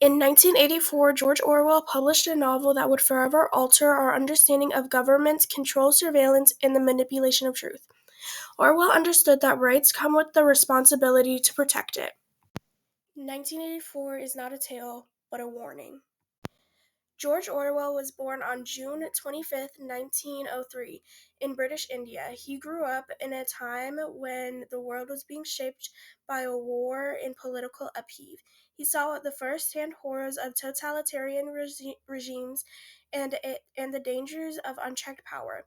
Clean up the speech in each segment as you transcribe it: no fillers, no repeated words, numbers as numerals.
In 1984, George Orwell published a novel that would forever alter our understanding of government control, surveillance, and the manipulation of truth. Orwell understood that rights come with the responsibility to protect it. 1984 is not a tale, but a warning. George Orwell was born on June 25, 1903, in British India. He grew up in a time when the world was being shaped by a war and political upheaval. He saw the first-hand horrors of totalitarian regimes and the dangers of unchecked power.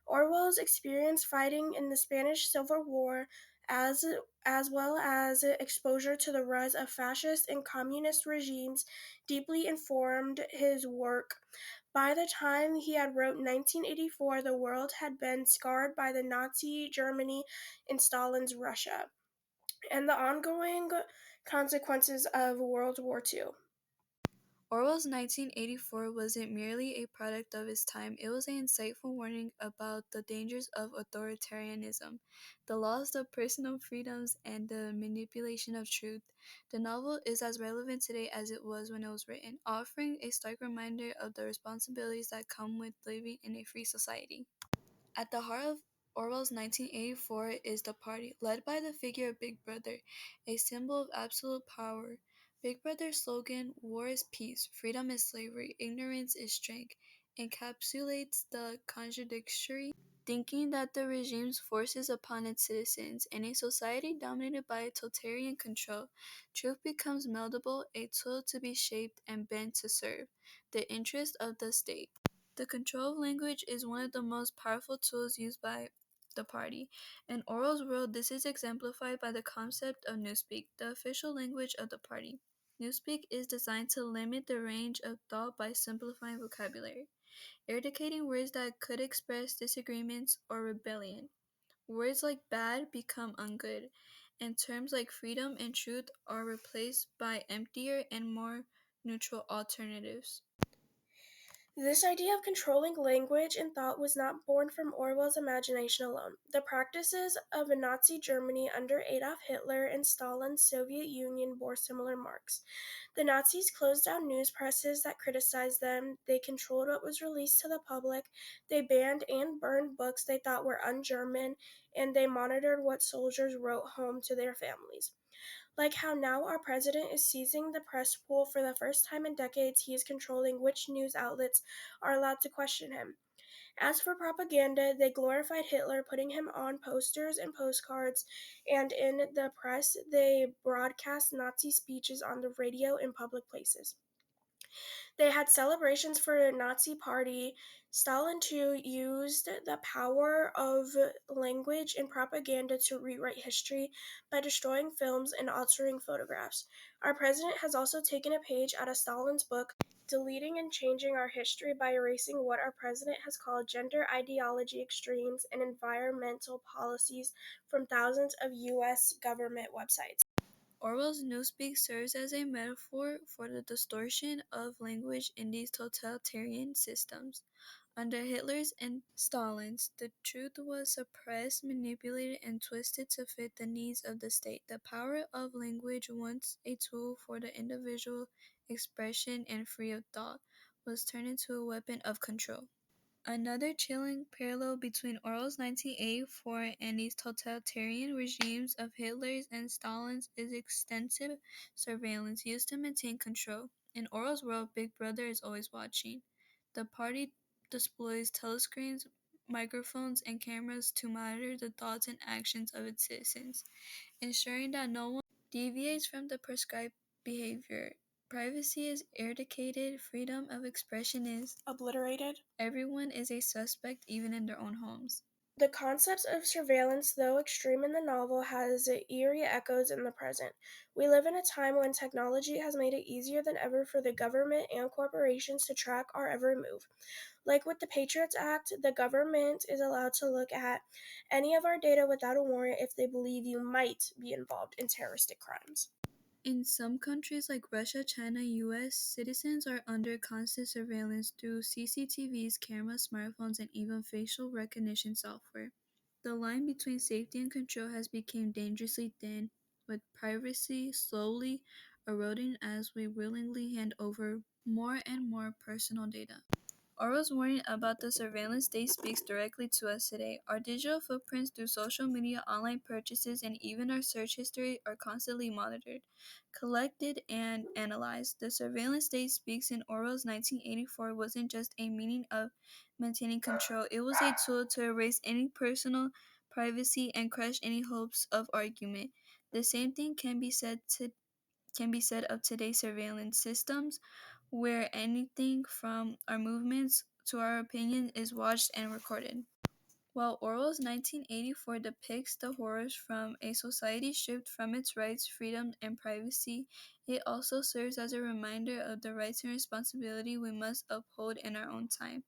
Orwell's experience fighting in the Spanish Civil War, as as well as exposure to the rise of fascist and communist regimes, deeply informed his work. By the time he had wrote 1984, the world had been scarred by the Nazi Germany and Stalin's Russia, and the ongoing consequences of World War II. Orwell's 1984 wasn't merely a product of his time, it was an insightful warning about the dangers of authoritarianism, the loss of personal freedoms, and the manipulation of truth. The novel is as relevant today as it was when it was written, offering a stark reminder of the responsibilities that come with living in a free society. At the heart of Orwell's 1984 is the party, led by the figure of Big Brother, a symbol of absolute power. Big Brother's slogan, "War is peace, freedom is slavery, ignorance is strength," encapsulates the contradictory thinking that the regime forces upon its citizens. In a society dominated by totalitarian control, truth becomes malleable, a tool to be shaped and bent to serve the interest of the state. The control of language is one of the most powerful tools used by the party. In Orwell's world, this is exemplified by the concept of newspeak, the official language of the party. Newspeak is designed to limit the range of thought by simplifying vocabulary, eradicating words that could express disagreements or rebellion. Words like bad become ungood, and terms like freedom and truth are replaced by emptier and more neutral alternatives. This idea of controlling language and thought was not born from Orwell's imagination alone. The practices of Nazi Germany under Adolf Hitler and Stalin's Soviet Union bore similar marks. The Nazis closed down news presses that criticized them, they controlled what was released to the public, they banned and burned books they thought were un-German, and they monitored what soldiers wrote home to their families. Like how now our president is seizing the press pool for the first time in decades, he is controlling which news outlets are allowed to question him. As for propaganda, they glorified Hitler, putting him on posters and postcards, and in the press, they broadcast Nazi speeches on the radio in public places. They had celebrations for the Nazi Party. Stalin, too, used the power of language and propaganda to rewrite history by destroying films and altering photographs. Our president has also taken a page out of Stalin's book, deleting and changing our history by erasing what our president has called gender ideology extremes and environmental policies from thousands of U.S. government websites. Orwell's newspeak serves as a metaphor for the distortion of language in these totalitarian systems. Under Hitler's and Stalin's, the truth was suppressed, manipulated, and twisted to fit the needs of the state. The power of language, once a tool for the individual expression and free of thought, was turned into a weapon of control. Another chilling parallel between Orwell's 1984 and these totalitarian regimes of Hitler's and Stalin's is extensive surveillance used to maintain control. In Orwell's world, Big Brother is always watching. The party deploys telescreens, microphones, and cameras to monitor the thoughts and actions of its citizens, ensuring that no one deviates from the prescribed behavior. Privacy is eradicated, freedom of expression is Obliterated. everyone is a suspect even in their own homes. The concept of surveillance, though extreme in the novel, has eerie echoes in the present. We live in a time when technology has made it easier than ever for the government and corporations to track our every move. Like with the Patriots Act, the government is allowed to look at any of our data without a warrant if they believe you might be involved in terroristic crimes. In some countries like Russia, China, US, citizens are under constant surveillance through CCTVs, cameras, smartphones, and even facial recognition software. The line between safety and control has become dangerously thin, with privacy slowly eroding as we willingly hand over more and more personal data. Orwell's warning about the surveillance state speaks directly to us today. Our digital footprints through social media, online purchases, and even our search history are constantly monitored, collected, and analyzed. The surveillance state speaks in Orwell's 1984 wasn't just a meaning of maintaining control, it was a tool to erase any personal privacy and crush any hopes of argument. The same thing can be said of today's surveillance systems, where anything from our movements to our opinion is watched and recorded. While Orwell's 1984 depicts the horrors from a society stripped from its rights, freedom, and privacy, it also serves as a reminder of the rights and responsibility we must uphold in our own time.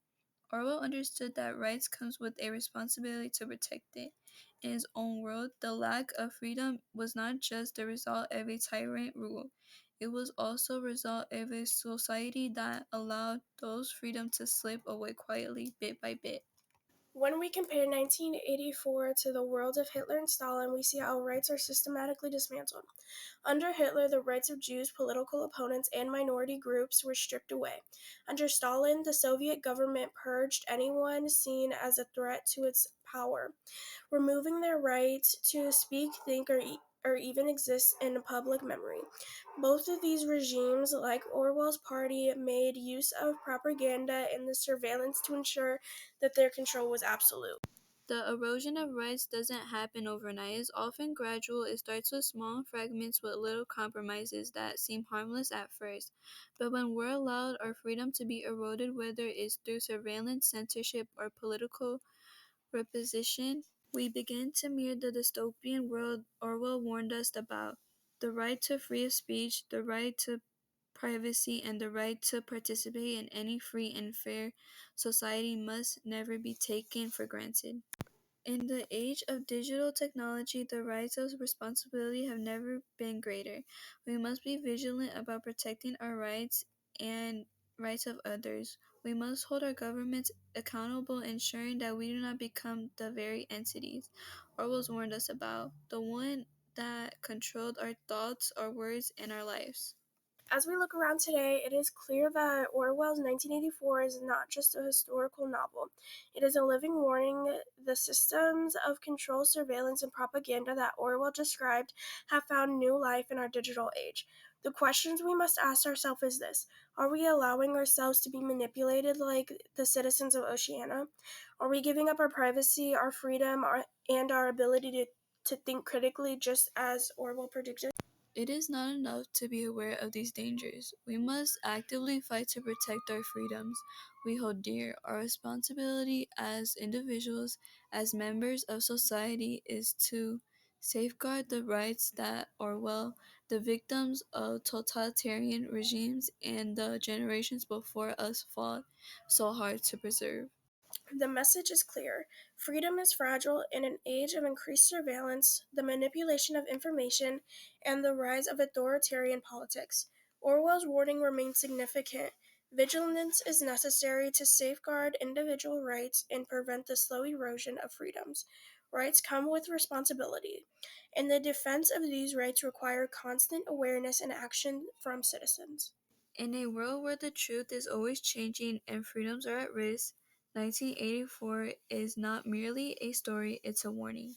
Orwell understood that rights comes with a responsibility to protect it. In his own world, the lack of freedom was not just the result of a tyrant rule. It was also a result of a society that allowed those freedoms to slip away quietly, bit by bit. When we compare 1984 to the world of Hitler and Stalin, we see how rights are systematically dismantled. Under Hitler, the rights of Jews, political opponents, and minority groups were stripped away. Under Stalin, the Soviet government purged anyone seen as a threat to its power, removing their right to speak, think, or even exist in public memory. Both of these regimes, like Orwell's party, made use of propaganda and the surveillance to ensure that their control was absolute. The erosion of rights doesn't happen overnight. It's often gradual. It starts with small fragments with little compromises that seem harmless at first. But when we're allowed our freedom to be eroded, whether it's through surveillance, censorship, or political reposition, we begin to mirror the dystopian world Orwell warned us about. The right to free speech, the right to privacy, and the right to participate in any free and fair society must never be taken for granted. In the age of digital technology, the rights of responsibility have never been greater. We must be vigilant about protecting our rights and rights of others. We must hold our governments accountable, ensuring that we do not become the very entities Orwell warned us about, the one that controlled our thoughts, our words, and our lives. As we look around today, it is clear that Orwell's 1984 is not just a historical novel. It is a living warning. The systems of control, surveillance, and propaganda that Orwell described have found new life in our digital age. The questions we must ask ourselves is this: are we allowing ourselves to be manipulated like the citizens of Oceania? Are we giving up our privacy, our freedom, and our ability to think critically just as Orwell predicted? It is not enough to be aware of these dangers. We must actively fight to protect our freedoms we hold dear. Our responsibility as individuals, as members of society, is to safeguard the rights that Orwell, the victims of totalitarian regimes, and the generations before us fought so hard to preserve. The message is clear. Freedom is fragile in an age of increased surveillance, the manipulation of information, and the rise of authoritarian politics. Orwell's warning remains significant. Vigilance is necessary to safeguard individual rights and prevent the slow erosion of freedoms. Rights come with responsibility, and the defense of these rights require constant awareness and action from citizens. In a world where the truth is always changing and freedoms are at risk, 1984 is not merely a story, it's a warning.